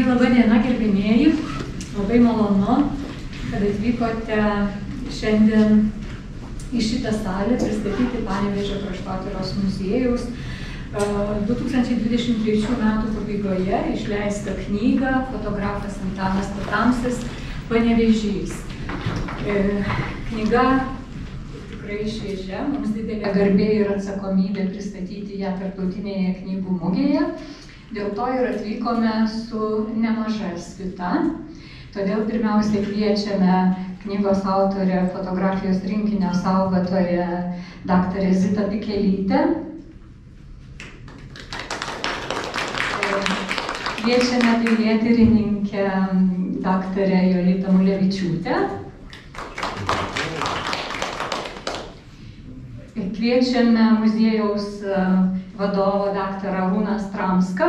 Labą dieną, gerbimieji. Labai malonu, kad atvykote šiandien į šitą salę pristatyti Panevėžio kraštotyros muziejaus 2023 metų pabaigoje išleistą knygą fotografas Antanas Patamsis Panevėžys. Knyga tikrai šviežia, mums didelė garbė ir atsakomybė pristatyti ją tarptautinėje knygų mugėje. Dėl to ir atvykome su nemaža svita. Todėl pirmiausia kviečiame knygos autorę, fotografijos rinkinio saugotoją daktarę Zitą Pikelytę. Kviečiame dailėtyrininkę daktarę Jolitą Mulevičiūtę. Kviečiame muziejaus vadovą daktarą Arūną Stramską.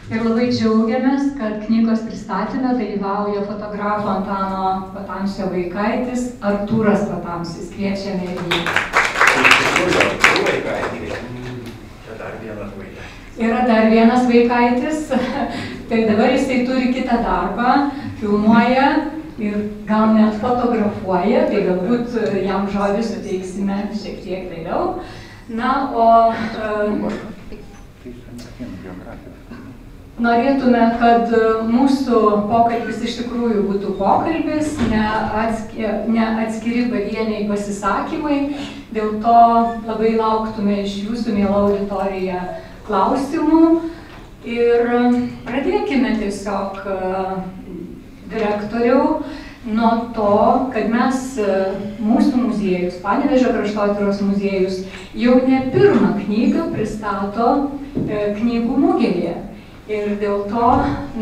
Ir labai džiaugiamės, kad knygos pristatyme dalyvauja fotografo Antano Patamsio vaikaitis Artūras Patamsis. Kviečiame jį. Yra dar vienas vaikaitis, tai dabar jisai turi kitą darbą, filmuoja ir gal net fotografuoja, tai galbūt jam žodį suteiksime šiek tiek vėliau. Na, o norėtume, kad mūsų pokalbis iš tikrųjų būtų pokalbis, ne atskiri pavieniai pasisakymai. Dėl to labai lauktume iš jūsų, miela auditorija, klausimų. Ir pradėkime tiesiog, direktoriau, nuo to, kad mes, mūsų muziejus, Panevėžio kraštotyros muziejus, jau ne pirmą knygą pristato knygų mugėje. Ir dėl to,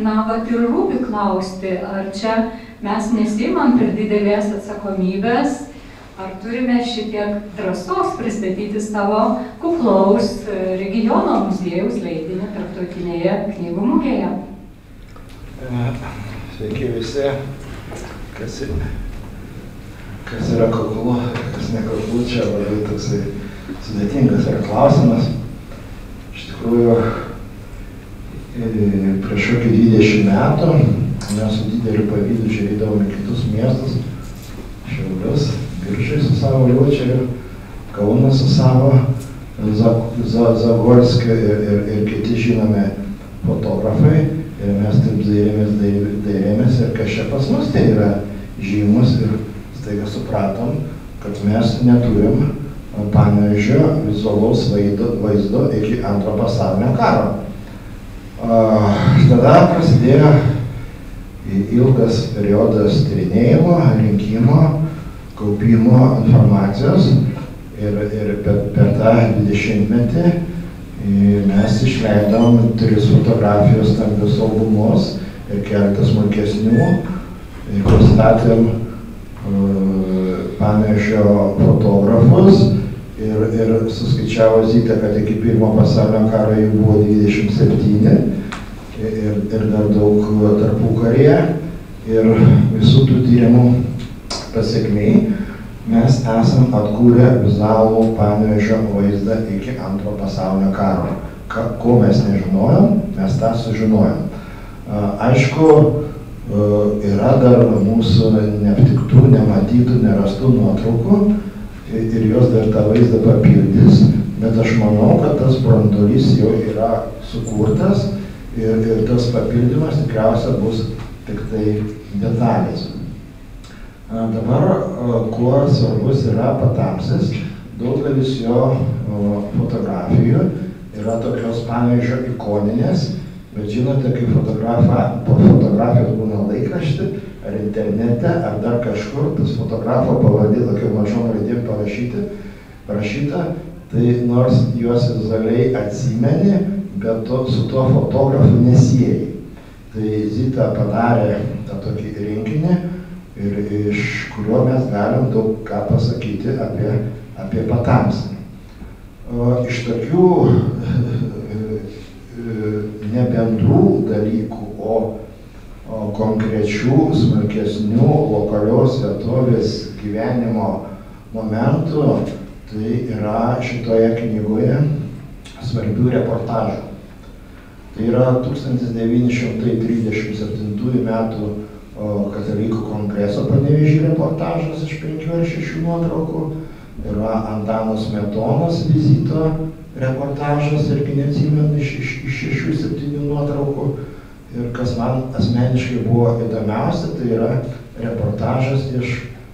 vat ir rūpi klausti, ar čia mes nesiimam per didelės atsakomybės, ar turime šitiek drąsos pristatyti savo kuklaus regiono muziejaus leidinį tarptautinėje knygų mugėje. Sveiki visi, kas yra kuklu, kas ne kuklu, čia labai toksai sudėtingas yra klausimas. Iš tikrųjų, prieš kokį 20 metų mes su dideliu pavydu žiūrėdavome kitus miestus, Šiaulius, Biržai su savo Liučia ir Kaunas su savo Zagorskiu ir kiti žinomi fotografai. Ir mes taip dairėmės ir kas čia pas mus tai yra žymus ir staiga supratom, kad mes neturim Panevėžio vizualaus vaizdo iki Antro pasaulinio karo. Tada prasidėjo ilgas periodas tyrinėjimo, rinkimo, kaupimo informacijos ir per tą 20-metį mes išleidom 3 fotografijos stambius albumus ir keletą smulkesnių ir pristatėm Panevėžio fotografus ir suskaičiavo Zita, kad iki Pirmo pasaulinio karo jų buvo 27 ir dar daug tarpukaryje ir visų tų tyrimų pasekmei mes esam atkūrę vizualų Panevėžio vaizdą iki Antro pasaulinio karo. Ko mes nežinojom, mes tą sužinojom. Aišku, yra dar mūsų neaptiktų, nematytų, nerastų nuotraukų ir jos dar tą vaizdą papildys, bet aš manau, kad tas branduolys jau yra sukurtas ir tas papildymas tikriausia bus tik tai detalės. Dabar, kuo svarbus yra Patamsis, daugelis jo fotografijų yra tokios Panevėžio ikoninės, bet žinote, kai fotografijos būna laikrašty, ar internete, ar dar kažkur, tas fotografo pavardė tokiu mažom raidėm parašyta, tai nors juos vizualiai atsimeni, bet su tuo fotografu nesieji. Tai Zita padarė tą tokį rinkinį, ir iš kurio mes galim daug ką pasakyti apie Patamsį. Iš tokių ne bendrų dalykų, o konkrečių, smulkesnių, lokalios vietovės gyvenimo momentų, tai yra šitoje knygoje svarbių reportažų. Tai yra 1937 metų Katalikų kongreso Panevėžy reportažas iš 5 ar 6 nuotraukų. Yra Antano Smetonos vizito reportažas, irgi neatsimenu, iš 6-7 nuotraukų. Ir kas man asmeniškai buvo įdomiausia, tai yra reportažas iš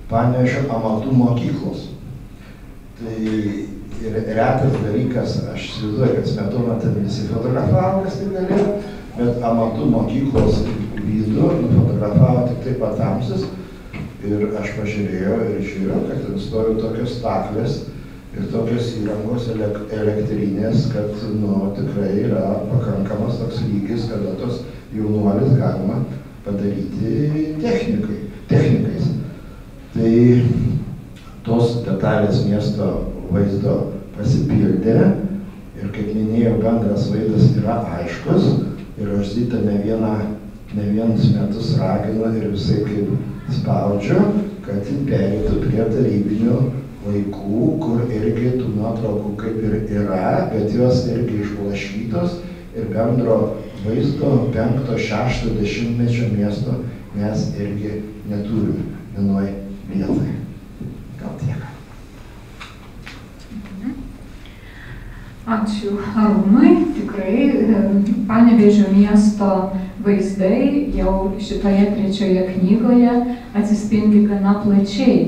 Panevėžio amatų mokyklos. Tai ir retas dalykas, aš įsivaizduoju, kad Smetona ten visi fotografavo, kas tai galėjo, bet amatų mokyklos vidų nufotografavo tik tai Patamsis. Ir aš pažiūrėjau ir žiūrėjau, kad ten stovi tokios staklės ir tokios įrangos elektrinės, kad tikrai yra pakankamas toks lygis, kada tos jaunuolis galima padaryti technikais. Tai tos detalės miesto vaizdo pasipildė ir, kaip minėjau, bendras vaizdas yra aiškus ir aš Zitą ne vienus metus raginu ir visai kaip spaudžiu, kad pereitų prie tarybinių laikų, kur irgi tų nuotraukų kaip ir yra, bet jos irgi išblaškytos ir bendro vaizdo 5-6 dešimtmečio miesto mes irgi neturime vienoj vietoje. Gal tiek. Ačiū Arūnui. Tikrai Panevėžio miesto vaizdai jau šitoje 3 knygoje atsispindi gana plačiai.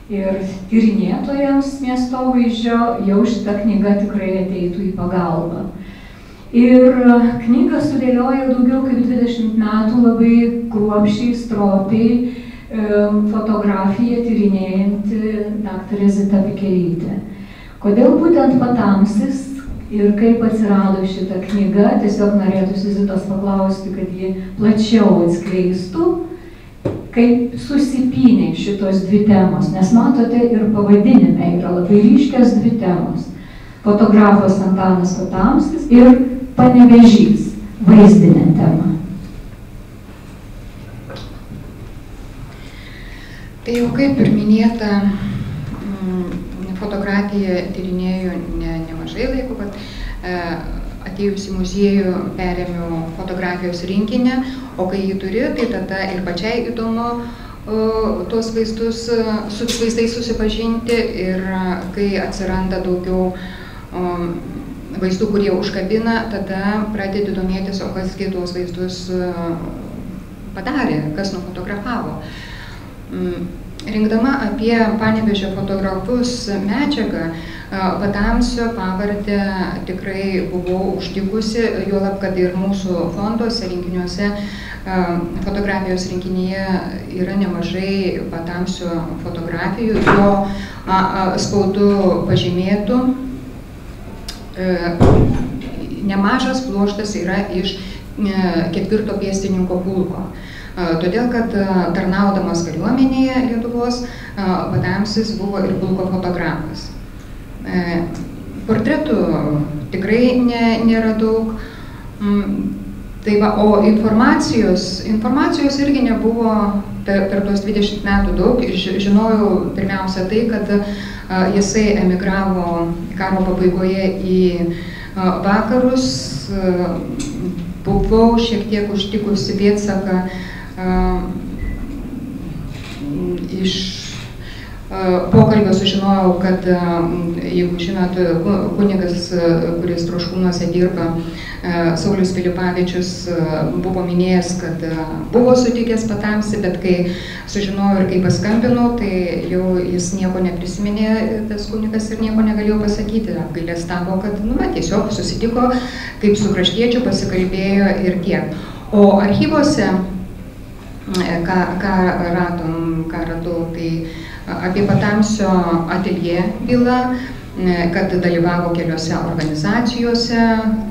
Ir tyrinėtojams miestovaizdžio jau šita knyga tikrai ateitų į pagalbą. Ir knygą sudėlioja daugiau kaip 20 metų labai kruopščiai, stropiai fotografiją tyrinėjanti daktarė Zita Pikelytė. Kodėl būtent Patamsis ir kaip atsirado šita knyga, tiesiog norėtųsi Zitos paklausti, kad ji plačiau atskleistų, kaip susipynė šitos 2 temos, nes matote ir pavadinime yra labai ryškios 2 temos. Fotografas Antanas Patamsis ir Panevėžys, vaizdinė tema. Tai jau kaip ir minėta, fotografiją tyrinėjau nemažai laiko, bet atėjus į muziejų perėmiau fotografijos rinkinį, o kai jį turiu, tai tada ir pačiai įdomu tuos vaizdus, su vaizdais susipažinti ir kai atsiranda daugiau vaizdų, kurie užkabina, tada pradedi domėtis, o kasgi tuos vaizdus padarė, kas nufotografavo. Rinkdama apie Panevėžio fotografus medžiagą, Patamsio pavardę tikrai buvau užtikusi, juolab, kad ir mūsų fonduose, rinkiniuose, fotografijos rinkinyje yra nemažai Patamsio fotografijų, jo spaudu pažymėtų. Nemažas pluoštas yra iš 4 pėstininko pulko. Todėl, kad tarnaudamas kariuomenėje Lietuvos, Patamsis buvo ir pulko fotografas. Portretų tikrai nėra daug, tai va, o informacijos irgi nebuvo per tuos 20 metų daug. Žinojau pirmiausia tai, kad jisai emigravo karo pabaigoje į vakarus, buvau šiek tiek užtikusi pėdsaką iš pokalbio sužinojau, kad, jeigu žinot, kunigas, kuris Troškūnuose dirba, Saulius Filipavičius, buvo minėjęs, kad buvo sutikęs Patamsį, bet kai sužinojau ir kai paskambinau, tai jau jis nieko neprisiminė, tas kunigas, ir nieko negalėjo pasakyti. Apgailestavo, kad tiesiog susitiko kaip su kraštiečiu, pasikalbėjo ir tiek. O archyvuose, ką radau, tai apie Patamsio ateljė bylą, kad dalyvavo keliose organizacijose,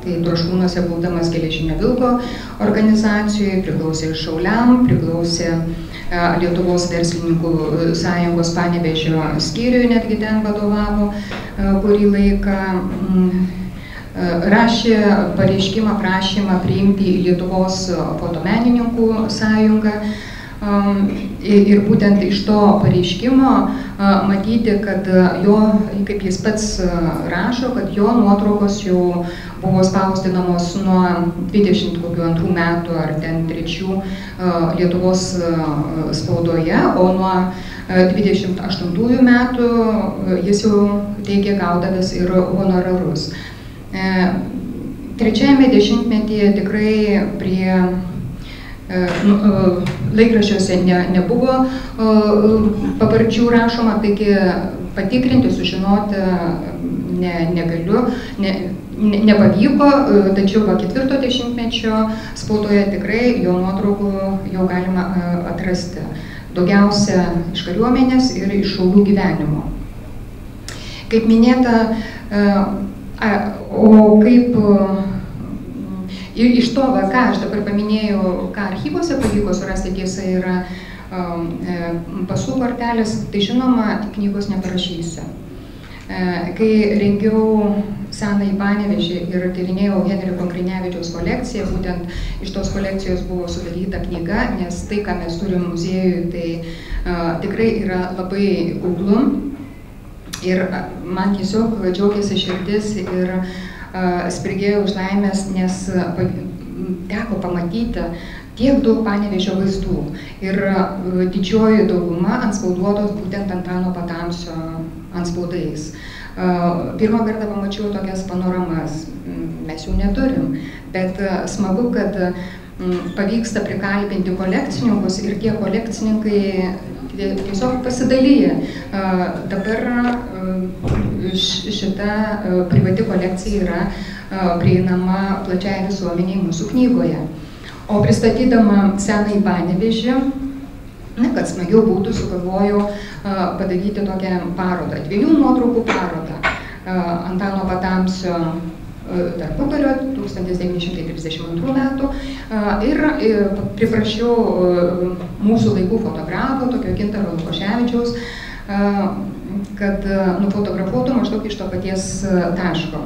tai Troškūnuose būdamas Geležinio vilko organizacijoje, priklausė ir Šauliam, priklausė Lietuvos verslininkų sąjungos Panevėžio skyriui, netgi ten vadovavo kurį laiką. Rašė pareiškimą, prašymą priimti į Lietuvos fotomenininkų sąjungą. Ir būtent iš to pareiškimo matyti, kad jo, kaip jis pats rašo, kad jo nuotraukos jau buvo spausdinamos nuo 22 metų ar ten 3 Lietuvos spaudoje, o nuo 28 metų jis jau teigė gaudavęs ir honorarus. Trečiajame dešimtmetyje tikrai prie laikraščiuose nebuvo pavardžių rašoma, taigi patikrinti, sužinoti negaliu, nepavyko, tačiau 4 dešimtmečio spaudoje tikrai jo nuotraukų jau galima atrasti. Daugiausia iš kariuomenės ir iš šaulių gyvenimo. Kaip minėta, o kaip iš to, ką aš dabar paminėjau, ką archyvuose pavyko surasti, tiesa yra pasų kortelės, tai žinoma, knygos neparašysiu. Kai rengiau Senąjį Panevėžį ir tyrinėjau Henriko Krynevičiaus kolekciją, būtent iš tos kolekcijos buvo sudaryta knyga, nes tai, ką mes turim muziejui, tai tikrai yra labai kuklu. Ir man tiesiog džiaugiasi širdis ir spirgėjo už laimės, nes teko pamatyti tiek daug Panevėžio vaizdų. Ir didžioji dauguma antspauduotos būtent Antano Patamsio antspaudais. Pirmą kartą pamačiau tokias panoramas, mes jų neturim, bet smagu, kad pavyksta prikalbinti kolekcininkus ir tie kolekcininkai tiesiog pasidalyja. Dabar šita privati kolekcija yra prieinama plačiai visuomeniai mūsų knygoje. O pristatydama Senąjį Panevėžį, kad smagiau būtų, sugalvojau padaryti tokią parodą, 2 nuotraukų parodą Antano Patamsio tarpukario 1932 metų ir priprašiau mūsų laikų fotografo, tokio Gintaro Lukoševičiaus, kad nufotografuotų maždaug iš to paties taško.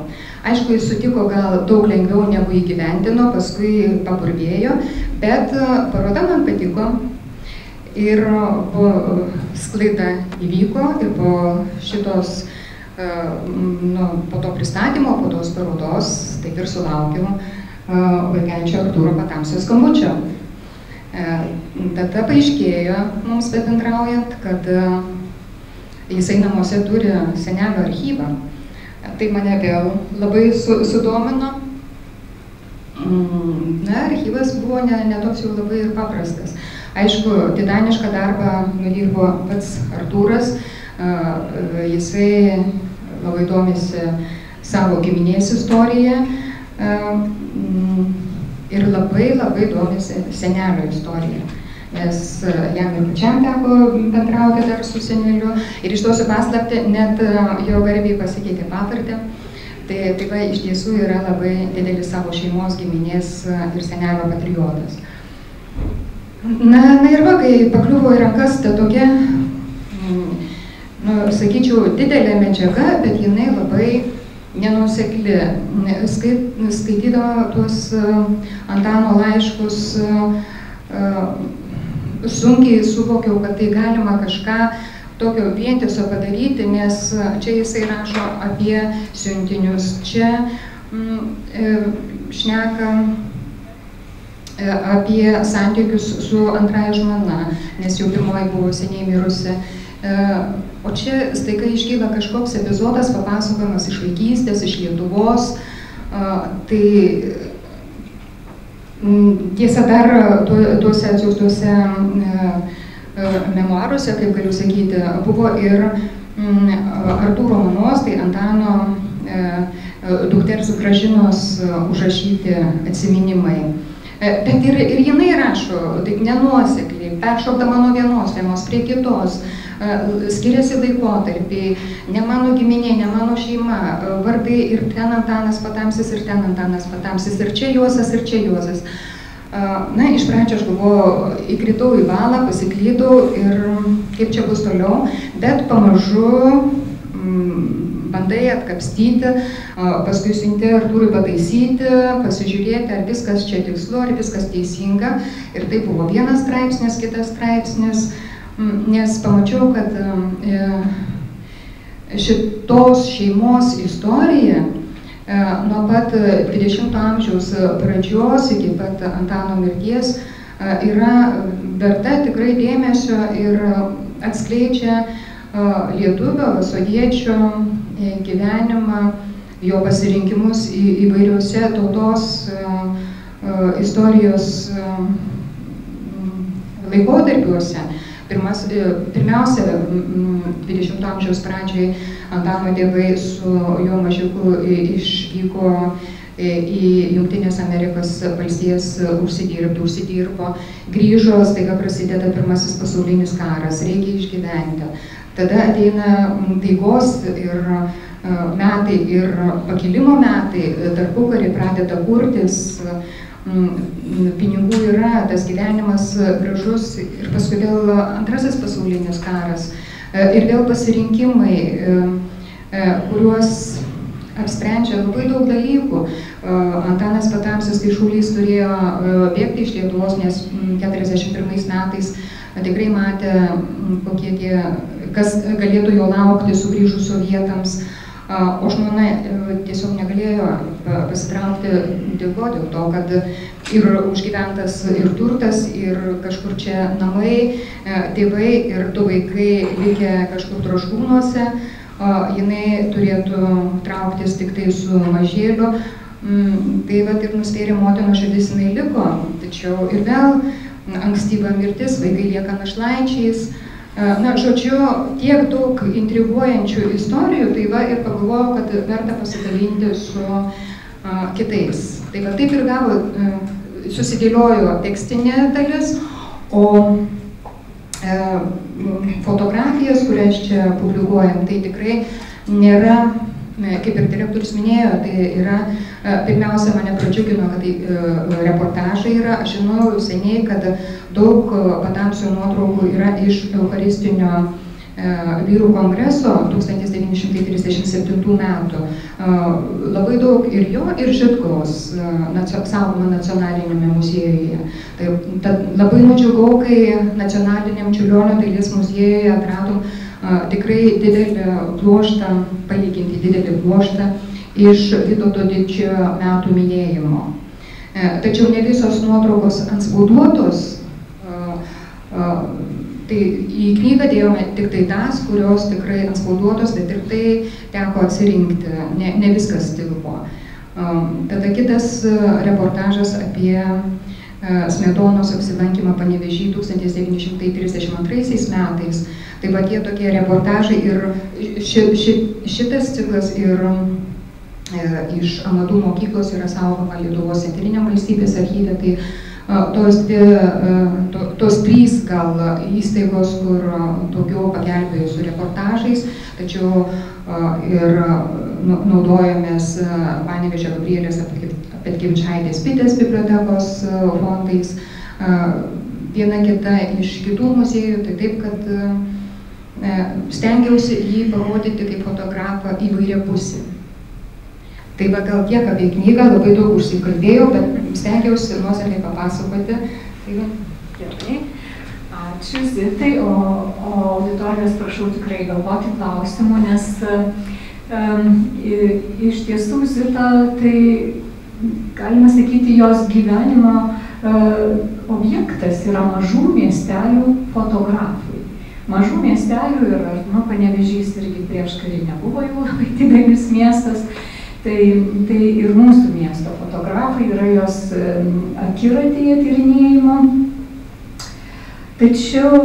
Aišku, jis sutiko gal daug lengviau negu įgyvendino, paskui papurvėjo, bet paroda man patiko. Ir sklaida įvyko ir po šitos, po to pristatymo, po tos parodos, taip ir sulaukiau vaikaičio Artūro Patamsio skambučio. Tada paaiškėjo mums bebendraujant, kad jisai namuose turi senelio archyvą. Tai mane vėl labai sudomino. Na, archyvas buvo ne toks jau labai ir paprastas. Aišku, titanišką darbą nudirbo pats Artūras, jisai labai domisi savo giminės istoriją ir labai domisi senelio istoriją, nes jam ir pačiam teko bendrauti dar su seneliu ir išduosiu paslaptį, net jo garbei pasikeitė pavardę. Tai va, iš tiesų yra labai didelis savo šeimos, giminės ir senelio patriotas. Na ir va, kai pakliuvo į rankas ta tokia, sakyčiau, didelė medžiaga, bet jinai labai nenuosekli. Skaitydama tuos Antano laiškus, sunkiai suvokiau, kad tai galima kažką tokio vientiso padaryti, nes čia jisai rašo apie siuntinius, čia šneka apie santykius su antraja žmona, nes jau pirmoji buvo seniai mirusi. O čia staiga iškyla kažkoks epizodas, papasakojimas iš vaikystės, iš Lietuvos. Tai tiesa dar tuose atsiųstuose memuaruose, kaip galiu sakyti, buvo ir Artūro mamos, tai Antano dukters Gražinos užrašyti atsiminimai. Bet ir jinai rašo, taip nenuosekliai, peršokdama nuo vienos temos prie kitos, skiriasi laikotarpiai, ne mano giminė, ne mano šeima, vardai ir ten Antanas Patamsis, ir ten Antanas Patamsis, ir čia Juozas, ir čia Juozas. Na, iš pradžio aš galvoju, įkritau į balą, pasiklydau ir kaip čia bus toliau, bet pamažu bandai atkapstyti, paskui siunti Artūrui pataisyti, pasižiūrėti, ar viskas čia tikslu, ar viskas teisinga. Ir tai buvo vienas straipsnis, kitas straipsnis, nes pamačiau, kad šitos šeimos istorija nuo pat 20 amžiaus pradžios iki pat Antano mirties yra verta tikrai dėmesio ir atskleidžia lietuvio, sodiečio gyvenimą, jo pasirinkimus įvairiuose tautos istorijos laikotarpiuose. Pirmiausia, 20 amžiaus pradžiai Antano tėvai su jo mažiuku išvyko į Jungtinės Amerikos valstijas užsidirbo, grįžo, staiga prasideda Pirmasis pasaulinis karas, reikia išgyventi. Tada ateina taikos ir metai ir pakilimo metai, tarpukarį pradeda kurtis, pinigų yra, tas gyvenimas gražus ir paskui vėl Antrasis pasaulinis karas ir vėl pasirinkimai, kuriuos apsprendžia labai daug dalykų. Antanas Patamsis, kai šaulys, turėjo bėgti iš Lietuvos, nes 41 metais tikrai matė, kokie tie, kas galėtų jo laukti sugrįžus sovietams. O žmona tiesiog negalėjo pasitraukti dėl to, kad ir užgyventas ir turtas, ir kažkur čia namai, tėvai ir du vaikai likę kažkur troškūnuose, jinai turėtų trauktis tik tai su mažėliu. Tai vat ir nusvėrė motinos širdis, jinai liko, tačiau ir vėl ankstyva mirtis, vaikai lieka našlaičiais. Na, žodžiu, tiek daug intriguojančių istorijų, tai va ir pagalvojau, kad verta pasidalinti su kitais. Tai va taip ir gavo, susidėliojo tekstinė dalis, o fotografijas, kurias čia publikuojam, tai tikrai nėra, kaip ir direktorius minėjo, tai yra, pirmiausia, mane pradžiugino, kad tai reportažai yra. Aš žinojau seniai, kad daug Patamsio nuotraukų yra iš Eucharistinio vyrų kongreso 1937 metų. Labai daug ir jo, ir Žitkaus saugoma nacionalinėme muziejuje. Tad labai nudžiugau, kai nacionaliniam Čiurlionio dailės muziejuje atradom tikrai didelį pluoštą, palyginti didelį pluoštą iš Vytauto Didžiojo metų minėjimo. Tačiau ne visos nuotraukos antspauduotos, tai į knygą dėjome tik tai tas, kurios tikrai antspauduotos, bet ir tai teko atsirinkti, ne viskas tilpo. Tada kitas reportažas apie Smetonos apsilankymą Panevėžy 1932 metais. Tai va tie tokie reportažai ir šitas ciklas ir iš Amadų mokyklos yra saugoma Lietuvos centriniam valstybės archyve. Tai tos trys gal įstaigos, kur daugiau pagelbėjo su reportažais, tačiau ir naudojomės Panevėžio Gabrielės Petkevičaitės Bitės bibliotekos fondais. Viena kita iš kitų muziejų, tai taip, kad stengiausi jį parodyti kaip fotografą įvairiapusį. Tai va gal tiek apie knygą, labai daug užsikalbėjau, bet stengiausi nuosekliai papasakoti. Tai va. Gerai. Ačiū Zitai, o auditorijos prašau tikrai galvoti klausimų, nes iš tiesų Zita, tai galima sakyti, jos gyvenimo objektas yra mažų miestelių fotografai. Mažų miestelių ir Panevėžys irgi prieškarį nebuvo jau labai didelis miestas. Tai ir mūsų miesto fotografai yra jos akiratyje tyrinėjimo. Tačiau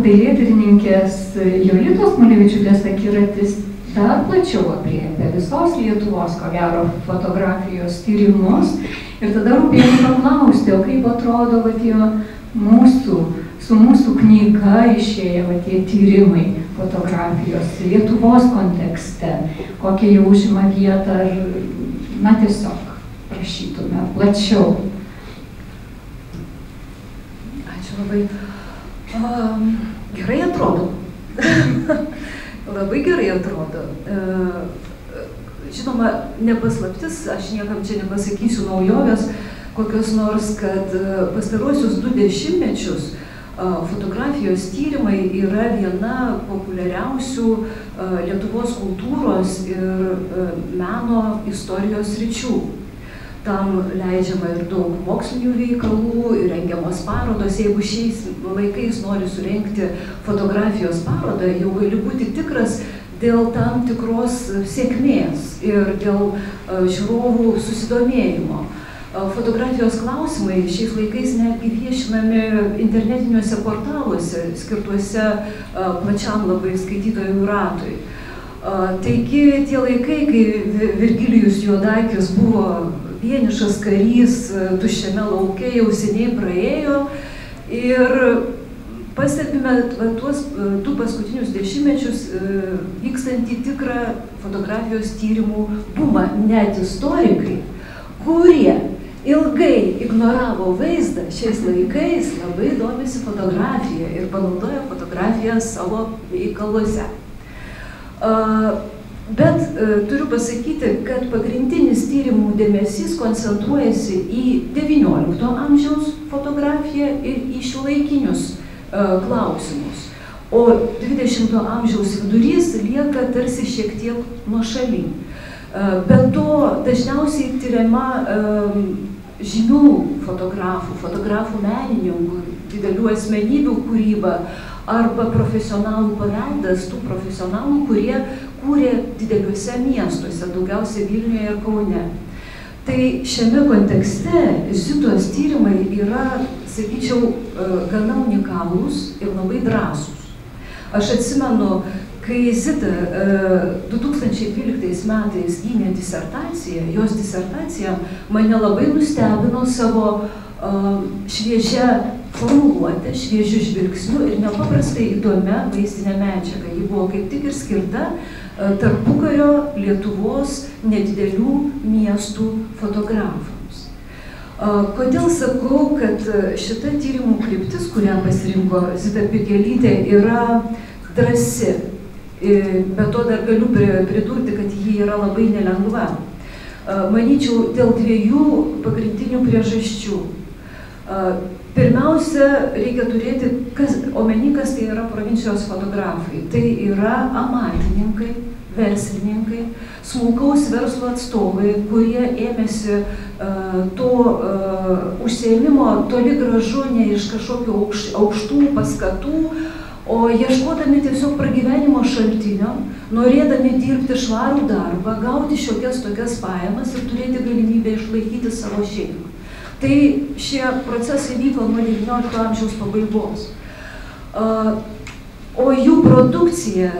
dailėtyrininkės Jolitos Mulevičiūtės akiratis dar plačiau aprėpia visos Lietuvos, ko gero, fotografijos tyrimus. Ir tada rūpėtų paklausti, o kaip atrodo tie su mūsų knyga išėję tie tyrimai fotografijos Lietuvos kontekste, kokią jau užima vietą, na tiesiog prašytume plačiau. Ačiū labai. Gerai atrodo. Labai gerai atrodo. Žinoma, nepaslaptis, aš niekam čia nepasakysiu naujovės, kokios nors, kad pastaruosius 2 dešimtmečius Fotografijos tyrimai yra viena populiariausių Lietuvos kultūros ir meno istorijos sričių. Tam leidžiama ir daug mokslinių veikalų, ir rengiamos parodos. Jeigu šiais laikais nori surengti fotografijos parodą, jau gali būti tikras dėl tam tikros sėkmės ir dėl žiūrovų susidomėjimo. Fotografijos klausimai šiais laikais netgi viešinami internetiniuose portaluose, skirtuose plačiam labai skaitytojų ratui. Taigi tie laikai, kai Virgilijus Juodakis buvo vienišas karys tuščiame lauke, jau seniai praėjo ir pastebime tuos du paskutinius dešimtmečius vykstantį tikrą fotografijos tyrimų bumą. Net istorikai, kurie ilgai ignoravo vaizdą, šiais laikais labai domisi fotografija ir panaudoja fotografiją savo veikaluose. Bet turiu pasakyti, kad pagrindinis tyrimų dėmesys koncentruojasi į XIX amžiaus fotografiją ir į šiuolaikinius klausimus. O XX amžiaus vidurys lieka tarsi šiek tiek nuošaly. Be to, dažniausiai tyriama žymių fotografų menininkų, didelių asmenybių kūryba arba profesionalų paveldas, tų profesionalų, kurie kūrė dideliuose miestuose, daugiausiai Vilniuje ir Kaune. Tai šiame kontekste Zitos tyrimai yra, sakyčiau, gana unikalūs ir labai drąsūs. Aš atsimenu, kai Zita 2012 metais gynė disertaciją, jos disertacija mane labai nustebino savo šviežia formuluotė, šviežiu žvilgsniu ir nepaprastai įdomia vaizdinė medžiaga. Ji buvo kaip tik ir skirta tarpukario Lietuvos nedidelių miestų fotografams. Kodėl sakau, kad šita tyrimų kryptis, kurią pasirinko Zita Pikelytė, yra drąsi. Be to dar galiu pridurti, kad ji yra labai nelengva. Manyčiau, dėl dviejų pagrindinių priežasčių. Pirmiausia, reikia turėti omeny, kas tai yra provincijos fotografai. Tai yra amatininkai, verslininkai, smulkaus verslo atstovai, kurie ėmėsi to užsiėmimo toli gražu ne iš kažkokių aukštų paskatų, o ieškodami tiesiog pragyvenimo šaltinio, norėdami dirbti švarų darbą, gauti šiokias tokias pajamas ir turėti galimybę išlaikyti savo šeimą. Tai šie procesai vyko nuo XIX amžiaus pabaigos. O jų produkcija,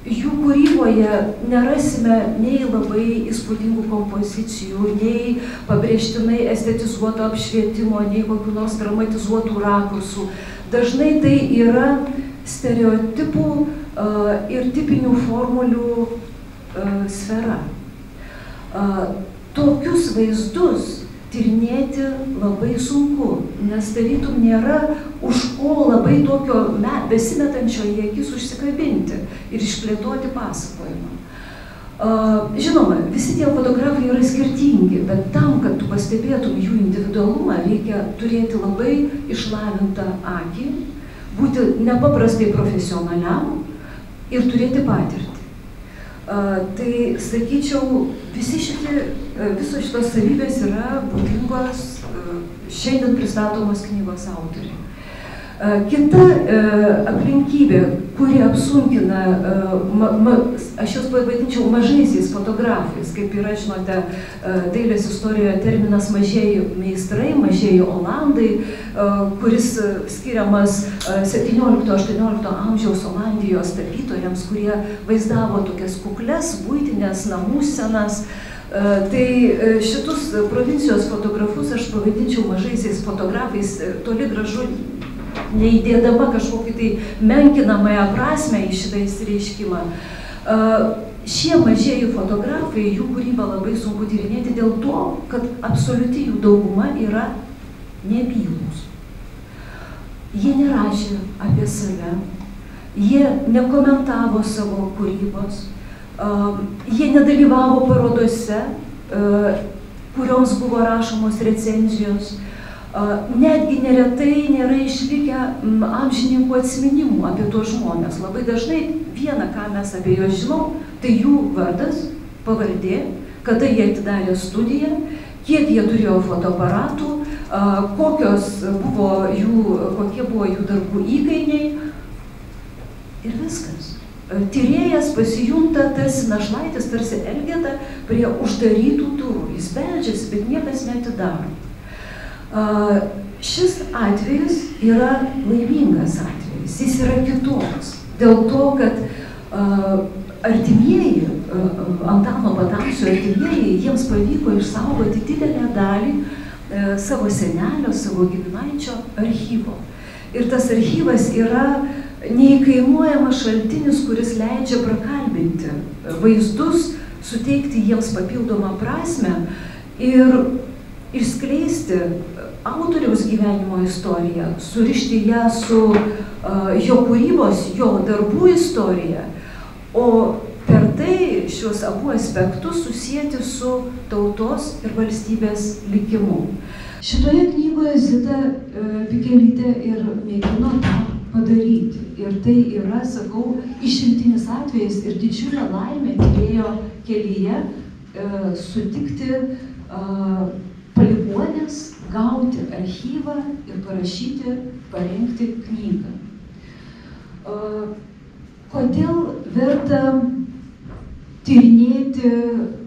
jų kūryboje nerasime nei labai įspūdingų kompozicijų, nei pabrėžtinai estetizuoto apšvietimo, nei kokių nors dramatizuotų rakursų. Dažnai tai yra stereotipų ir tipinių formulių sfera. Tokius vaizdus tyrinėti labai sunku, nes tarytum nėra už ko labai tokio besimetančio į akis užsikabinti ir išplėtoti pasakojimą. Žinoma, visi tie fotografai yra skirtingi, bet tam, kad tu pastebėtum jų individualumą, reikia turėti labai išlavintą akį, būti nepaprastai profesionaliam ir turėti patirtį. Tai, sakyčiau, visos šitos savybės yra būdingos šiandien pristatomos knygos autoriai. Kita aplinkybė, kuri apsunkina, aš jos pavadinčiau mažaisiais fotografais, kaip yra, žinote, dailės istorijoje terminas mažieji meistrai, mažieji olandai, kuris skiriamas 17-18 amžiaus Olandijos tapytojams, kurie vaizdavo tokias kukles, buitinės namų scenas. Tai šitus provincijos fotografus aš pavadinčiau mažaisiais fotografais, toli gražu neįdėdama kažkokį tai menkinamąją prasmę į šitą įsireiškimą. Šie mažieji fotografai, jų kūrybą labai sunku tyrinėti dėl to, kad absoliuti jų dauguma yra nebylūs. Jie nerašė apie save, jie nekomentavo savo kūrybos, jie nedalyvavo parodose, kurioms buvo rašomos recenzijos. Netgi neretai nėra išlikę amžininkų atsiminimų apie tuos žmonės. Labai dažnai viena, ką mes apie juos žinom, tai jų vardas, pavardė, kada jie atidarė studiją, kiek jie turėjo fotoaparatų, kokie buvo jų darbų įkainiai ir viskas. Tyrėjas pasijunta tarsi našlaitis, tarsi Elgeta prie uždarytų durų. Jis beldžiasi, bet niekas neatidaro. Šis atvejis yra laimingas atvejis, jis yra kitoks. Dėl to, kad artimieji, Antano Patamsio artimieji, jiems pavyko išsaugoti didelę dalį savo senelio, savo giminaičio archyvo. Ir tas archyvas yra neįkainuojamas šaltinis, kuris leidžia prakalbinti vaizdus, suteikti jiems papildomą prasmę ir išskleisti autoriaus gyvenimo istoriją, surišti ją su jo kūrybos, jo darbų istorija, o per tai šios abu aspektus susijęti su tautos ir valstybės likimu. Šitoje knygoje Zita Pikelytė ir mėgino tą padaryti. Ir tai yra, sakau, išimtinis atvejis ir didžiulė laimė tyrėjo kelyje sutikti palikuonės, gauti archyvą ir parašyti, parengti knygą. Kodėl verta tyrinėti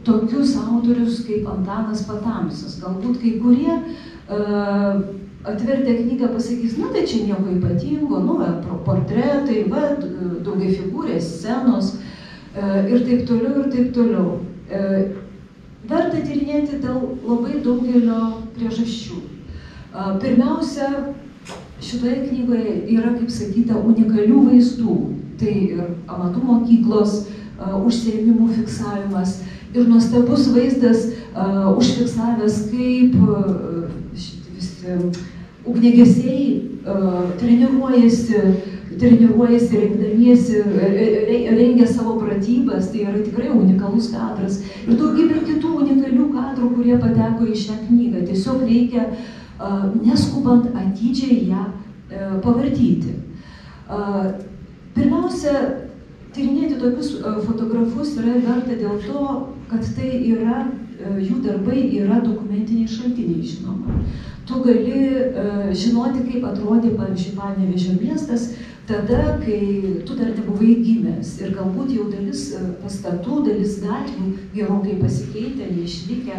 tokius autorius kaip Antanas Patamsas? Galbūt kai kurie atvertę knygą pasakys, na tai čia nieko ypatingo, portretai, daugiafigūrės scenos ir taip toliau, ir taip toliau. Verta tyrinėti dėl labai daugelio priežasčių. Pirmiausia, šitoje knygoje yra, kaip sakyta, unikalių vaizdų. Tai ir amatų mokyklos užsiėmimų fiksavimas ir nuostabus vaizdas užfiksavęs, kaip ugniagesiai treniruojasi, rengia savo pratybas, tai yra tikrai unikalus kadras. Ir daugybė kitų unikalių kadrų, kurie pateko į šią knygą. Tiesiog reikia neskubant atidžiai ją pavartyti. Pirmiausia, tyrinėti tokius fotografus yra verta dėl to, kad tai yra, jų darbai yra dokumentiniai šaltiniai, žinoma. Tu gali žinoti, kaip atrodė, pavyzdžiui, Panevėžio miestas, tada, kai tu dar nebuvai gimęs ir galbūt jau dalis pastatų, dalis gatvių gerokai pasikeitę, neišlikę.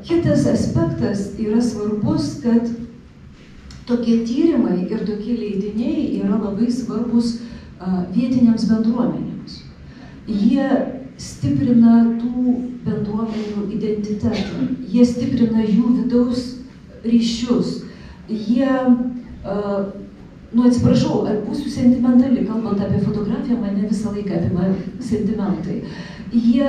Kitas aspektas yra svarbus, kad tokie tyrimai ir tokie leidiniai yra labai svarbus vietiniams bendruomenėms. Jie stiprina tų bendruomenių identitetą, jie stiprina jų vidaus ryšius. Jie, atsiprašau, būsiu sentimentali, kalbant apie fotografiją, mane visą laiką apima sentimentai. Jie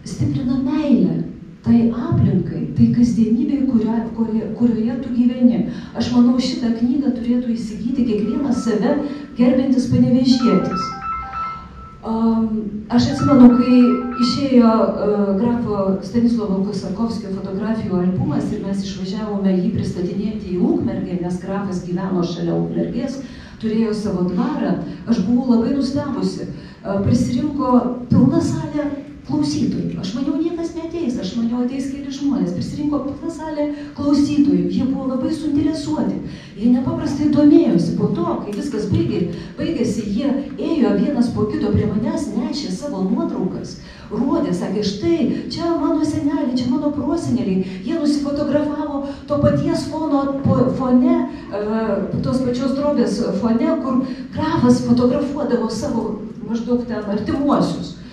stiprina meilę tai aplinkai, tai kasdienybei, kurioje tu gyveni. Aš manau, šitą knygą turėtų įsigyti kiekvienas save gerbintis panevėžietis. Aš atsimenu, kai išėjo grafo Stanislovo Kosakovskio fotografijų albumas ir mes išvažiavome jį pristatinėti į Ukmergę, nes grafas gyveno šalia Ukmergės, turėjo savo dvarą, aš buvau labai nustebusi. Prisirinko pilna salė klausytojų. Aš maniau, niekas neateis, aš maniau, ateis keli žmonės. Prisirinko pilna salė klausytojų, jie buvo labai suinteresuoti. Jie nepaprastai domėjosi. Po to, kai viskas baigėsi, jie ėjo vienas po kito prie manęs, nešė savo nuotraukas, rodė, sakė, štai, čia mano seneliai, čia mano proseneliai. Jie nusifotografavo to paties fone, tos pačios drobės fone, kur grafas fotografuodavo savo maždaug ten artimuosius.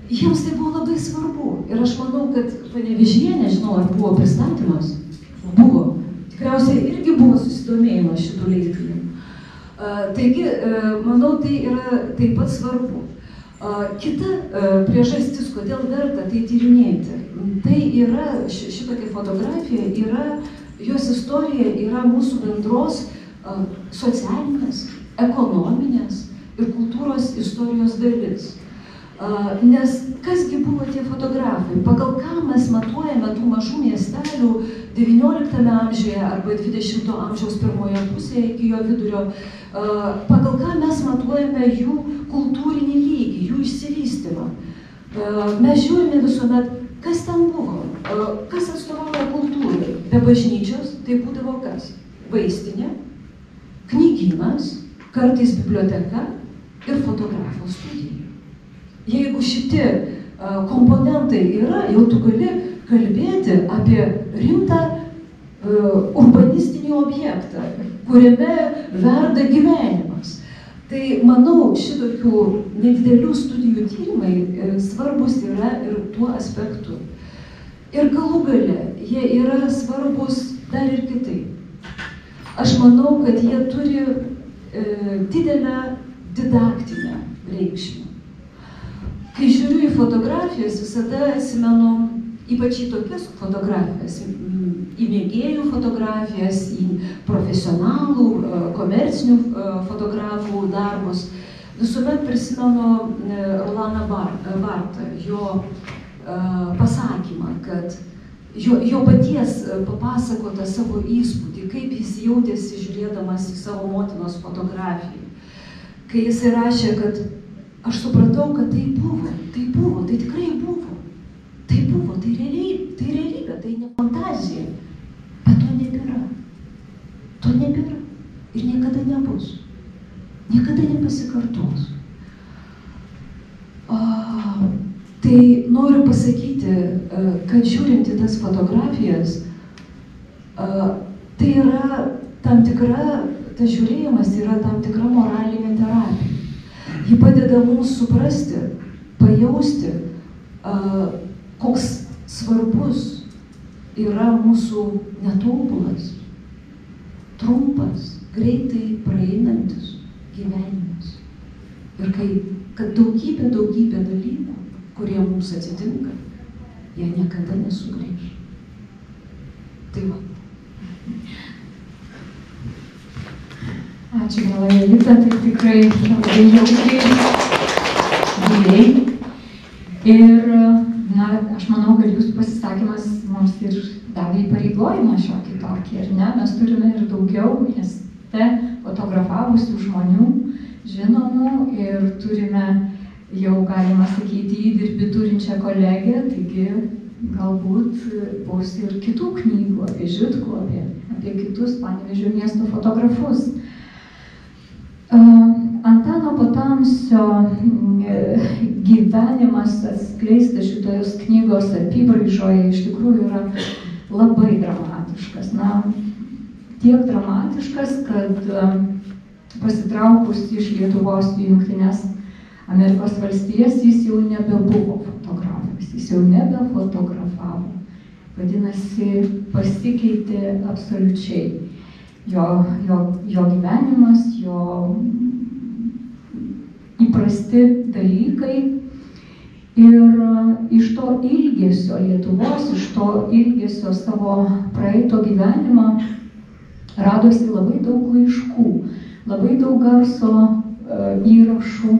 Jiems tai buvo labai svarbu ir aš manau, kad Panevėžyje, nežinau, ar buvo pristatymas, buvo. Tikriausiai irgi buvo susidomėjimas šitų leidinių. Taigi, manau, tai yra taip pat svarbu. Kita priežastis, kodėl verta tai tyrinėti, tai yra, šitokia fotografija yra, jos istorija yra mūsų bendros socialinės, ekonominės ir kultūros istorijos dalis. Nes kasgi buvo tie fotografai, pagal ką mes matuojame tų mažų miestelių XIX amžiuje arba XX amžiaus pirmoje pusėje iki jo vidurio, pagal ką mes matuojame jų kultūrinį lygį, jų išsivystymą. Mes žiūrime visuomet, kas ten buvo, kas atstovauja kultūrai. Be bažnyčios tai būdavo kas? Vaistinė, knygynas, kartais biblioteka ir fotografo studija. Jeigu šitie komponentai yra, jau tu gali kalbėti apie rimtą urbanistinį objektą, kuriame verda gyvenimas. Tai manau, šitokių nedidelių studijų tyrimai svarbus yra ir tuo aspektu. Ir galų gale, jie yra svarbus dar ir kitaip. Aš manau, kad jie turi didelę didaktinę reikšmę. Kai žiūriu į fotografijas, visada atsimenu, ypač į tokias fotografijas, į mėgėjų fotografijas, į profesionalų, komercinių fotografų darbus. Visuomet prisimenu Rolaną Bartą, jo pasakymą, kad jo paties papasakotą savo įspūdį, kaip jis jautėsi žiūrėdamas į savo motinos fotografiją. Kai jis rašė, kad aš supratau, kad tai buvo, tai tikrai buvo. Tai buvo, tai realybė, tai ne fantazija. Bet to nebėra. To nebėra. Ir niekada nebus. Niekada nepasikartos. Tai noriu pasakyti, kad žiūrint į tas fotografijas, tai yra tam tikra, tas žiūrėjimas yra tam tikra moralinė terapija. Ji padeda mums suprasti, pajausti, koks svarbus yra mūsų netobulas, trumpas, greitai praeinantis gyvenimas. Ir kad daugybė dalykų, kurie mums atsitinka, jie niekada nesugrįš. Tai va. Ačiū, mielai Jolita, tai tikrai labai jaukiai, giliai. Ir, aš manau, kad jūsų pasisakymas mums ir davė įpareigojimą šiokį tokį, ar ne? Mes turime ir daugiau mieste fotografavusių žmonių, žinomų, ir turime jau, galima sakyti, įdirbį turinčią kolegę, taigi galbūt bus ir kitų knygų apie Žitkų, apie kitus Panevėžio miesto fotografus. Antano Potamsio gyvenimas atskleistas šitos knygos apybraižoje iš tikrųjų yra labai dramatiškas. Tiek dramatiškas, kad pasitraukus iš Lietuvos į Jungtines Amerikos valstijas jis jau nebebuvo fotografas, jis jau nebefotografavo. Vadinasi, pasikeitė absoliučiai jo gyvenimas, jo įprasti dalykai. Ir iš to ilgesio Lietuvos, iš to ilgesio savo praeito gyvenimo radosi labai daug laiškų, labai daug garso įrašų.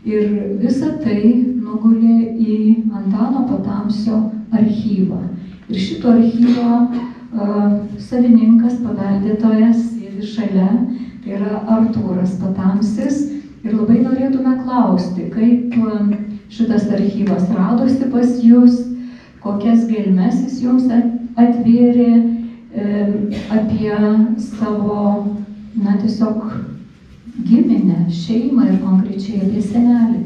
Ir visa tai nugulė į Antano Potamsio archyvą. Ir šito archyvo savininkas, paveldėtojas sėdi šalia, tai yra Artūras Potamsis. Ir labai norėtume klausti, kaip šitas archyvas radosi pas jūs, kokias gelmes jis jums atvėrė apie savo, tiesiog giminę, šeimą ir konkrečiai apie senelį.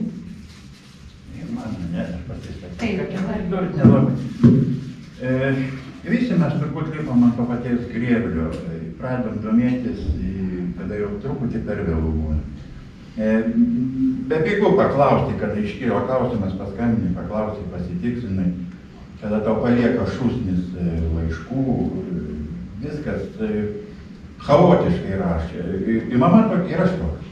Visi mes turbūt lipam ant to paties grėblio, pradedam domėtis, kada jau truputį per vėlų būna. Bepigu paklausti, kada iškyla klausimas, paskambini, paklausti, pasitikslinai, kada tau palieka šūsnis laiškų, viskas chaotiškai rašė. Ir mama ir aš toks.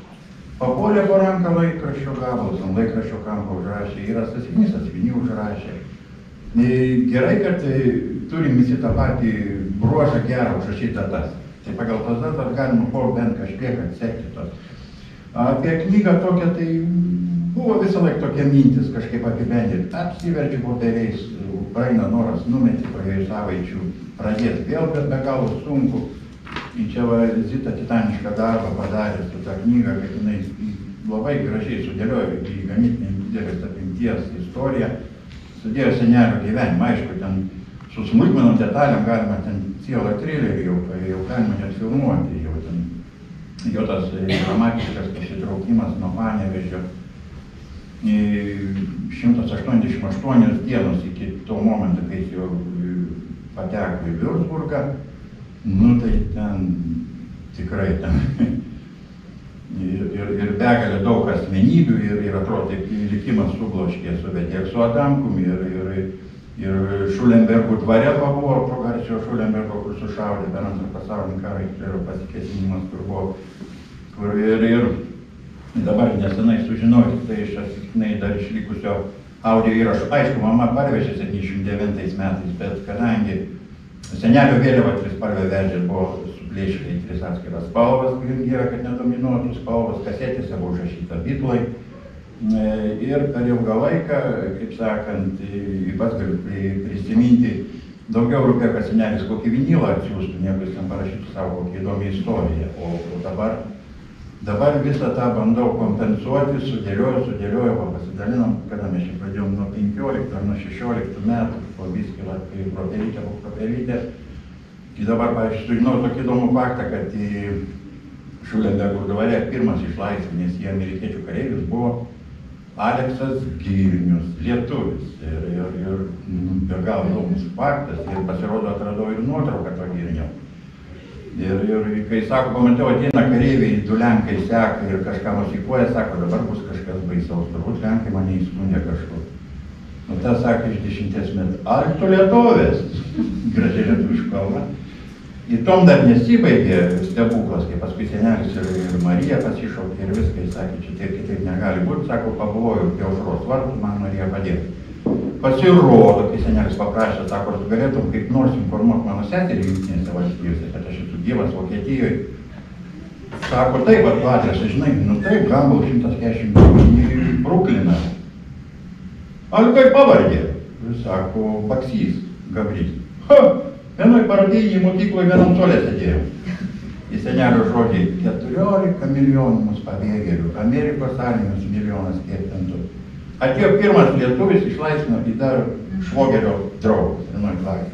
Papuolė po ranką laikraščio gabalus, ant laikraščio kampo užrašė, yra sąsiuvinį užrašė. Gerai, kad turim visi tą patį bruožą gerą užrašyti datas. Tai pagal tas datas galima bent kažkiek atsekti tos. Apie knygą tokią tai buvo visą laiką tokia mintis kažkaip apibendrinti. Apsiverčiu popieriais, praeina noras numeti po 2 savaičių, pradėti vėl, bet be galo sunku. Ir čia va, Zita titanišką darbą padarė su tą knygą, kad jinai labai gražiai sudėliojo į ganėtinai didelės apimties istoriją, sudėjo senelio gyvenimą, aišku, ten su smulkmenom detalėm galima ten cielą trilerį jau galima net filmuoti, jau ten jo tas dramatiškas pasitraukimas nuo Panevėžio 188 dienos iki to momento, kai jis jau pateko į Würzburgą, nu tai ten tikrai ten ir begalė daug asmenybių ir atrodo, taip likimas subloškė suvedė tiek su Adamkum ir Šulenbergų dvare pabuvo, po Garčio Šulenbergo, kur sušaudė per Antrą pasaulinį karą, Hitlerio pasikėsinimas, kur buvo, kur ir dabar nesenai sužinojau, tai iš atsitiktinai dar išlikusio audio įrašo. Aišku, mama parvežė 79 metais, bet kadangi senelio vėliava trispalvė vežė buvo suplėšyta į 3 atskiras spalvas, gimdėjo, kad nedominuotų spalvas, kasetėse buvo užrašyta Bitlai. Ir per ilgą laiką, kaip sakant, pats galiu prisiminti, daugiau rūpėjo, kad senelis kokį vinilą atsiųstų, negu jis ten parašytų savo kokį įdomią istoriją. O dabar visą tą bandau kompensuoti, sudėlioju, pasidalinom, kada mes čia pradėjom nuo 15 ar nuo 16 metų, po viskį, kai propelytė po propelytė. Ir dabar, pavyzdžiui, sužinau tokį įdomų faktą, kad Šulenbergų dvare pirmas išlaisvinęs į amerikiečių kareivius buvo Aleksas Girnius, lietuvis. Ir be galo įdomus faktas, ir pasirodo atradau ir nuotrauką to Girnio. Ir kai sako, pamačiau, ateina kareiviai, 2 lenkai seka ir kažką mosikuoja, sako, dabar bus kažkas baisaus, turbūt lenkai mane įskundė kažkur. O tas sakė iš 10 metų, ar tu lietovės? Gražiai lietuviška kalba. Ir tom dar nesibaigė stebuklas, kai paskui senelis ir Marija pasišaukė ir viską, jis sakė, čia taip kitaip negali būti, sako, pabuvojau prie aušros vartų, man Marija padėjo. Pasirodo, kai senelis paprašė, sako, ar tu galėtum kaip nors informuoti mano seserį Jungtinėse valstijose, kad aš esu gyvas Vokietijoje. Sako, taip, tu adresą žinai, nu taip, Gambl 149 Bruklina. Ar kaip pavardė? Sako, Baksys, Gabrys. Vienoj parodijai mokykloje vienam suole sėdėjau. Į senelio žodžiai 14 milijonų mūsų pabėgėlių, Amerikos armijos milijonas kiek ten tu. Atėjo pirmas lietuvis, išlaisvino į dar švogerio draugus, vienoj klasėje.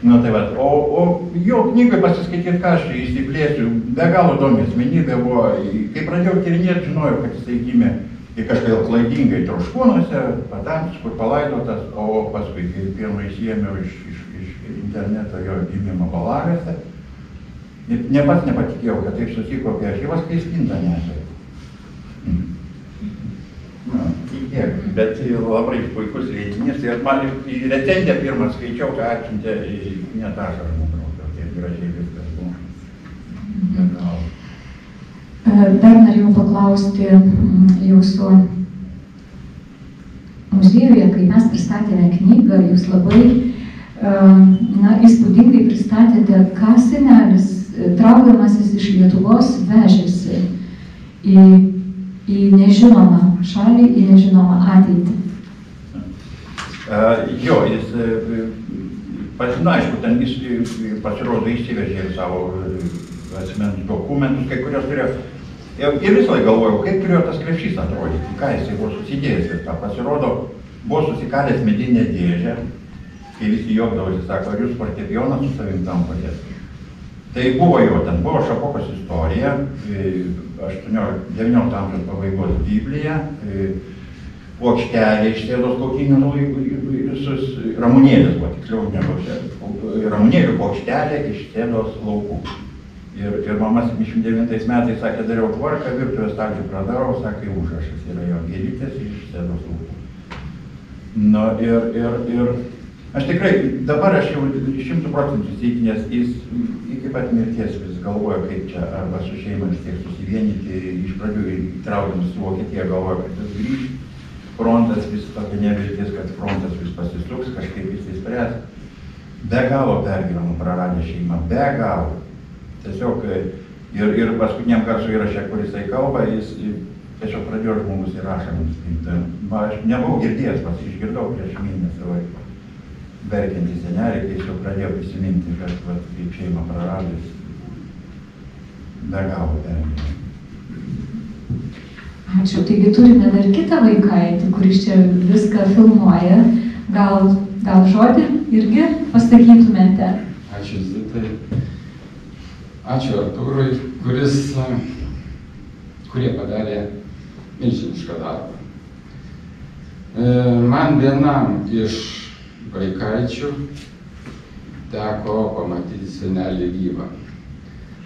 Nu tai vat, o jo knygai pasiskaityti, ką aš įsiplėsiu, be galo įdomi asmenybė buvo. Kai pradėjau tyrinėti, žinojau, kad jisai gimė kažkaip klaidingai Troškūnuose, Patamsis, kur palaidotas, o paskui, kai pirmą įsiėmiau iš interneto jo gimimo Balagėse, pats nepatikėjau, kad taip sutiko apie archyvas, kai spintą nesai. Tiek, bet labai puikus leidinys, ir man recenziją pirmą skaičiau, ką atsiuntė net ašarą, manau, taip gražiai viskas buvo. Dar norėjau paklausti jūsų muziejuje, kai mes pristatėme knygą, jūs labai įspūdingai pristatėte, ką senelis, traukdamasis iš Lietuvos, vežėsi į nežinomą šalį, į nežinomą ateitį. Jo, jis, aišku, ten jis pasirodo įsivežė savo asmens dokumentus, kai kurios turėjo. Ir visą laiką galvojau, kaip turėjo tas krepšys atrodyti, ką jisai buvo susidėjęs ir tą. Pasirodo, buvo susikalęs medinę dėžę, kai visi juokdavosi, sako, ar jūs fortepijoną su savim tampatės. Tai buvo jo, ten buvo Šapokos istorija, 19 amžiaus pabaigos Biblija, plokštelė iš Sėdos Kautynių visus, ramunėlis buvo, tiksliau ne plokštelė, ramunėlių plokštelė iš Sėdos laukų. Ir mama 79 metais sakė, dariau tvarką, virtuvės stalčių pradarau, sakė, užrašas yra jo gėlytės iš Sėdos laukų. Nu ir aš tikrai, dabar aš jau 100% įsitikinęs, jis iki pat mirties vis galvoja, kaip čia arba su šeima vis tiek susivienyti, iš pradžių įtraukiamas į Vokietiją galvoja, kad jis grįž, frontas vis tokia neviltis, kad frontas vis pasisuks, kažkaip vis įspręs. Be galo pergyvenu praradę šeimą, be galo. Tiesiog ir paskutiniam garso įraše, kur jisai kalba, jis tiesiog pradėjo žmogus įrašant. Aš nebuvau girdėjęs, išgirdau prieš mėnesį laiko. Verkiantį senelį, kai jau pradėjau prisiminti, kad kaip šeima praradus, be galo pergyveno. Ačiū. Taigi turime dar kitą vaikaitį, kuris čia viską filmuoja. Gal žodį irgi pasakytumėte? Ačiū Zitai. Ačiū Artūrui, kurie padarė milžinišką darbą. Man vienam iš vaikaičių teko pamatyti senelį gyvą.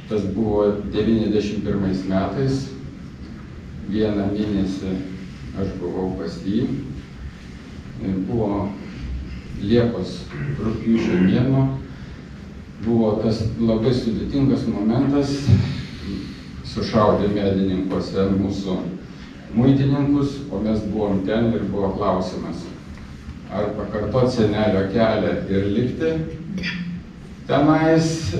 Tas buvo 91 metais. Vieną mėnesį aš buvau pas jį. Buvo Liepos rugpjūčio mėnuo. Buvo tas labai sudėtingas momentas. Sušaudė medininkuose mūsų muitininkus, o mes buvom ten ir buvo klausimas, ar pakartot senelio kelią ir likti tenais,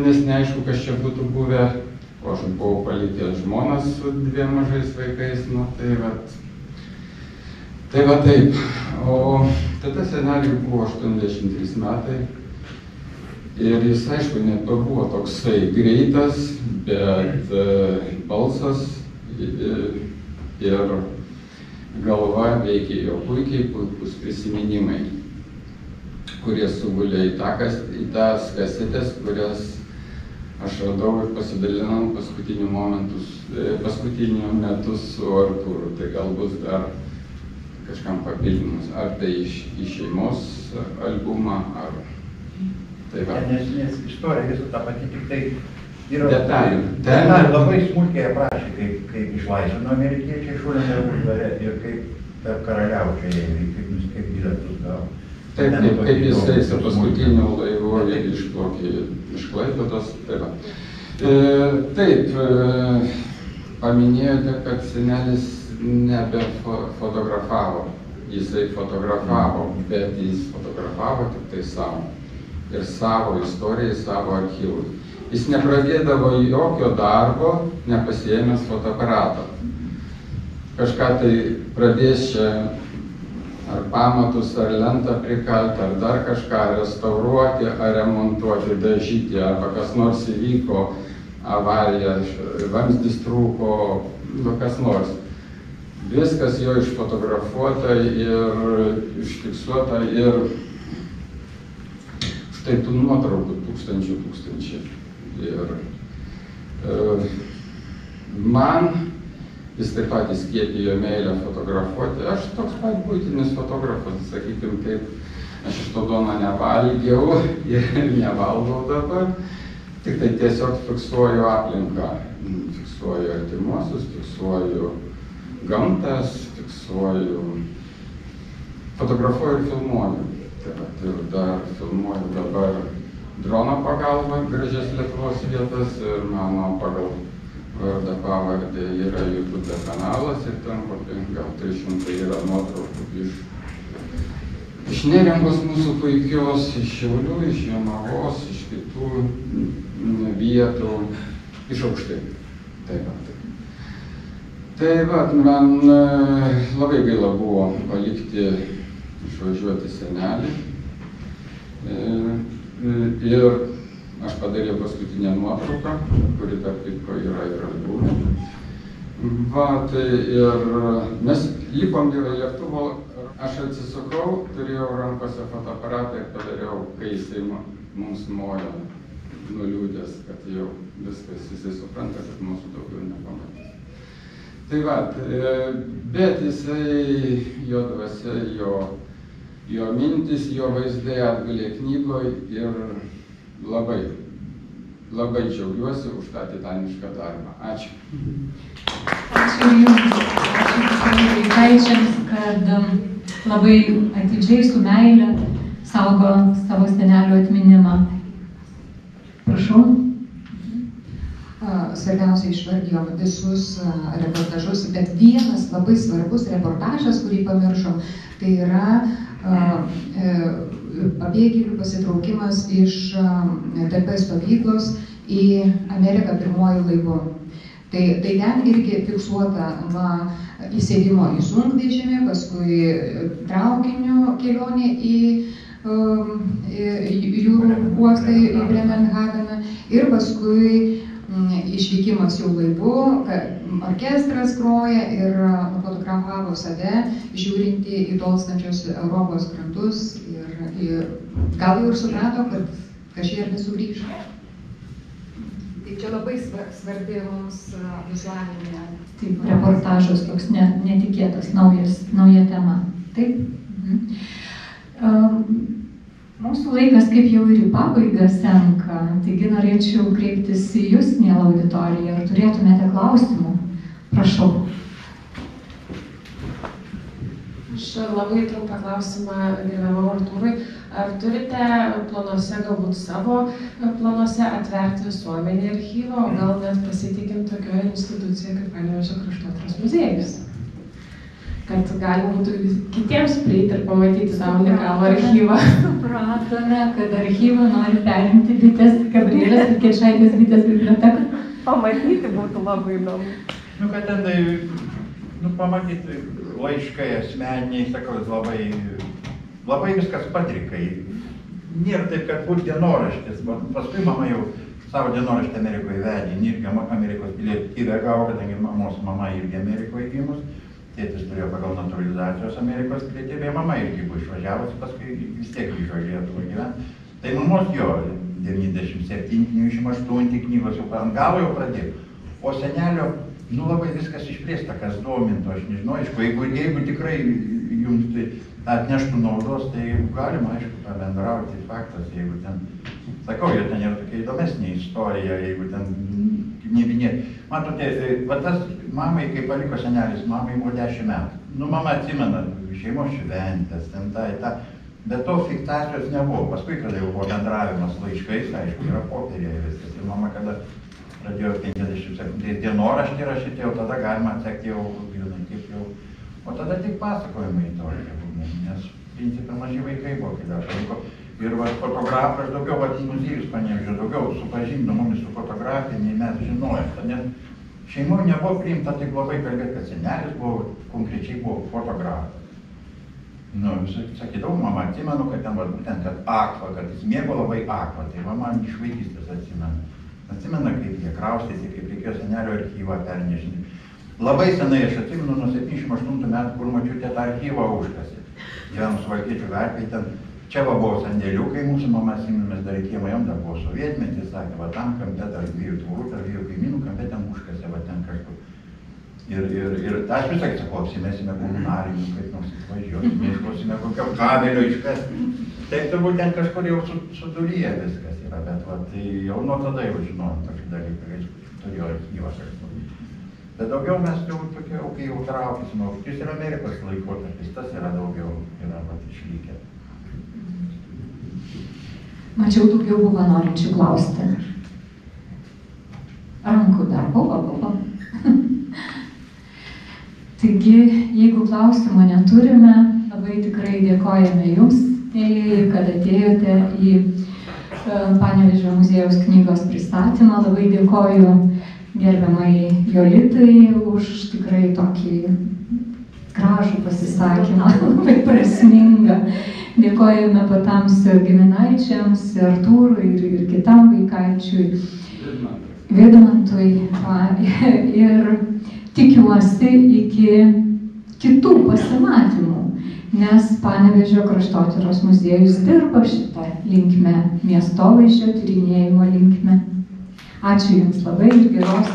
nes neaišku, kas čia būtų buvę. O aš buvau palikęs žmonas su 2 mažais vaikais, nu tai va taip. O tada seneliui buvo 83 metai ir jis, aišku, nebuvo toksai greitas, bet balsas ir galva veikė jo puikiai, puikus prisiminimai, kurie sugulė į tas kasetės, kurias aš radau ir pasidalinau paskutiniu metu su Artūru. Tai gal bus dar kažkam papildymas, ar tai į šeimos albumą, ar tai va. Nes istorija visą tą pati, tik tai yra detalių. Ten labai smulkiai aprašė, kaip išlaisvino amerikiečiai Šulenę uždarė ir kaip per karaliaučią ėjo, kaip bilietus gavo. Taip, kaip jisai su paskutiniu laivu išplaukė iš Klaipėdos. Taip, paminėjote, kad senelis nebefotografavo. Jisai fotografavo, bet jis fotografavo tik tai savo. Ir savo istorijai, savo archyvui. Jis nepradėdavo jokio darbo, nepasiėmęs fotoaparato. Kažką tai pradės čia ar pamatus, ar lentą prikalti, ar dar kažką restauruoti, ar remontuoti, dažyti, arba kas nors įvyko, avarija, vamzdis trūko, kas nors. Viskas jo išfotografuota ir išfiksuota ir štai tų nuotraukų tūkstančiai. Ir man jis taip pat įskiepijo meilę fotografuoti. Aš toks pat buitinis fotografas, sakykime taip, aš iš to duoną nevalgiau ir nevalgau dabar, tik tai tiesiog fiksuoju aplinką, fiksuoju artimuosius, fiksuoju gamtas, fotografuoju ir filmuoju. Ir dar filmuoju dabar drono pagalba gražias Lietuvos vietas ir mano pagal vardą pavardę yra YouTube kanalas ir ten gal 300 yra nuotraukų iš Neringos mūsų puikios, iš Šiaulių, iš Jonavos, iš kitų vietų, iš Aukštai. Tai va, man labai gaila buvo palikti, išvažiuoti senelį. Ir aš padariau paskutinę nuotrauką, kuri tarp kitko yra ir albume. Va, tai ir mes lipom į lėktuvo, aš atsisukau, turėjau rankose fotoaparatą ir padariau, kai jisai mums mojo nuliūdęs, kad jau viskas, jisai supranta, kad mūsų daugiau nepamatys. Tai va, bet jisai, jo dvasia, jo mintis, jo vaizdai atgulė knygoje ir labai džiaugiuosi už tą titanišką darbą. Ačiū. Ačiū Jums, ačiū vaikaičiams, kad labai atidžiai su meile saugo savo senelio atminimą. Prašau. Svarbiausia, išvardijom visus reportažus, bet vienas labai svarbus reportažas, kurį pamiršom, tai yra pabėgėlių pasitraukimas iš DP stovyklos į Ameriką pirmuoju laivu. Tai ten irgi fiksuota nuo įsėdimo į sunkvežimį, paskui traukiniu kelionė į jūrų uostą į Bremenhaveną ir paskui išvykimas jau laivu, orkestras groja ir fotografavo save, žiūrinti į tolstančius Europos krantus ir gal jau ir suprato, kad kažkiek nesugrįžo. Tai čia labai svarbi mums vizualinė. Taip, reportažas toks netikėtas, nauja tema. Taip. Mūsų laikas kaip jau ir į pabaigą senka, taigi norėčiau kreiptis į Jūs, miela auditorija, ar turėtumėte klausimų? Prašau. Aš labai trumpą klausimą gerbiamam Artūrui. Ar turite planuose, galbūt savo planuose atverti visuomenį archyvą, o gal net pasitikim tokioje institucijoje kaip Panevėžio kraštotyros muziejus? Kad galima būtų kitiems prieiti ir pamatyti tą unikalų archyvą. Supratome, kad archyvą nori perimti Bitės Gabrielės ir Kečaitės Bitės biblioteka. Pamatyti būtų labai įdomu. Kad ten, pamatyti laiškai asmeniniai, sakau, labai viskas patrikai. Nėra taip, kad būtų dienoraštis. Paskui mama jau savo dienoraštį Amerikoje vedė, irgi Amerikos pilietybę gavo, kadangi mama irgi Amerikoje gimus. Tėtis turėjo pagal naturalizacijos Amerikos pilietybę, mama irgi buvo išvažiavusi, paskui vis tiek grįžo į Lietuvą gyventi. Tai mamos jo 97-98 knygos jau ant galo jau pradėjo. O senelio, labai viskas išplėsta, kas domintų, aš nežinau, aišku, jeigu tikrai jums tai atneštų naudos, tai galima, aišku, pabendrauti, faktas, jeigu ten, sakau, jo ten yra tokia įdomesnė istorija, jeigu ten nebinėti. Matote, tas mamai, kai paliko senelis, mamai buvo 10 metų. Mama atsimena šeimos šventės, ten ta, bet to fiksacijos nebuvo. Paskui, kada jau buvo bendravimas laiškais, aišku, yra popierėje viskas. Ir mama, kada pradėjo 57 dienoraštį rašyti, jau tada galima atsekti jau, kaip jau. O tada tik pasakojimai to, nes principė maži vaikai buvo, kai dar paliko. Ir fotografas daugiau, muziejus Panevėžio, daugiau supažindino mumis su fotografija, nei mes žinojame. Nes šeimoje nebuvo priimta taip labai kalbėti, kad senelis buvo, konkrečiai buvo fotografas. Sakydavau, mama, atsimenu, kad ten būtent, kad akva, kad jis mėgo labai akvą, tai mama iš vaikystės atsimena. Atsimena, kaip jie kraustėsi, kaip reikėjo senelio archyvą pernešti. Labai senai aš atsimenu, nuo 78 metų, kur močiutė tą archyvą užkasė. Gyvenu Suvalkiečių gatvėje, ten čia buvo sandėliukai, mūsų mama atsimenu, dar kiemą jom dar buvo sovietmetis, sakė, tam kampe, tarp dviejų tvorų, tarp dviejų kaimynų kampe ten užkasė, ten kažkur. Ir aš visai sakau, apsimesime komunalinių, kaip nors važiuosime, išklausime kokio kabelio iškasti. Taip turbūt ten kažkur jau suduryje viskas yra, bet tai jau nuo tada jau žinojom tokį dalyką, kai turėjo archyvą kažkur. Bet daugiau mes jau tokie, kai jau traukėsim, jis ir Amerikos laikotarpis, tas yra daugiau, yra išlikę. Mačiau, daugiau buvo norinčių klausti. Rankų dar buvo. Taigi, jeigu klausimų neturime, labai tikrai dėkojame Jums, mielieji, kad atėjote į Panevėžio muziejaus knygos pristatymą. Labai dėkoju gerbiamai Jolitai už tikrai tokį gražų pasisakymą, labai prasmingą. Dėkojame patams giminaičiams, Artūrui ir kitam vaikaičiui, Vidmantui. Ir tikiuosi iki kitų pasimatymų, nes Panevėžio kraštotyros muziejus dirba šitą linkme, miestovaizdžio tyrinėjimo linkme. Ačiū Jums labai ir geros.